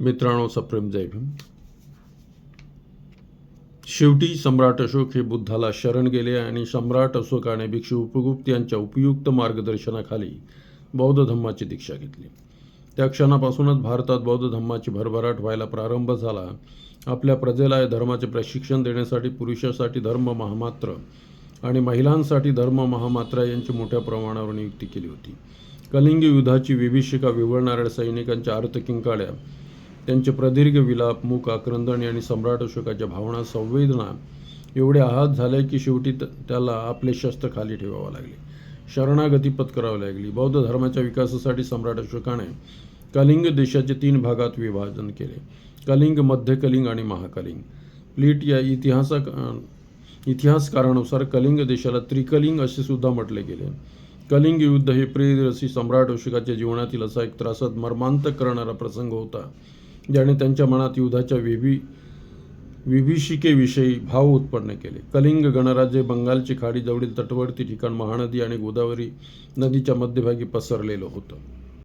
मित्रांनो, सप्रेम जय भीम. शेवटी सम्राट अशोक हे बुद्धाला शरण गेले आणि सम्राट अशोकाने भिक्षू उपगुप्त यांच्या उपयुक्त मार्गदर्शनाखाली बौद्ध धम्माची दीक्षा घेतली. त्या क्षणापासूनच भारतात बौद्ध धम्माची भरभराट व्हायला प्रारंभ झाला. आपल्या प्रजेला या धर्माचे प्रशिक्षण देण्यासाठी पुरुषासाठी धर्म महामात्र आणि महिलांसाठी धर्म महामात्रा यांची मोठ्या प्रमाणावर नियुक्ती केली होती. कलिंग युद्धाची विभीषिका विव्हळणाऱ्या सैनिकांच्या आर्तकिंकाळ्या, त्यांचे प्रदीर्घ विलाप, मूक आक्रंदन आणि सम्राट अशोकाच्या भावना संवेदना एवढे आहात झाले की शेवटी त्याला आपले शस्त्र खाली ठेवावे लागले, शरणागती पत्करावी लागली. बौद्ध धर्माच्या विकासासाठी सम्राट अशोकाने कलिंग देशाचे 3 भागात विभाजन केले: कलिंग, मध्य कलिंग आणि महाकलिंग. प्लीट या इतिहासकारानुसार कलिंग देशाला त्रिकलिंग असे सुद्धा म्हटले गेले. कलिंग युद्ध हे प्रियदर्शी सम्राट अशोकाच्या जीवनातील असा एक त्रासद मर्मांतक करणारा प्रसंग होता, ज्याने त्यांच्या मनात युद्धाच्या विभीषिकेविषयी भाव उत्पन्न केले. कलिंग गणराज्य बंगालची खाडी जवळील तटवर्ती ठिकाण, महानदी आणि गोदावरी नदीच्या मध्यभागी पसरलेलं होतं.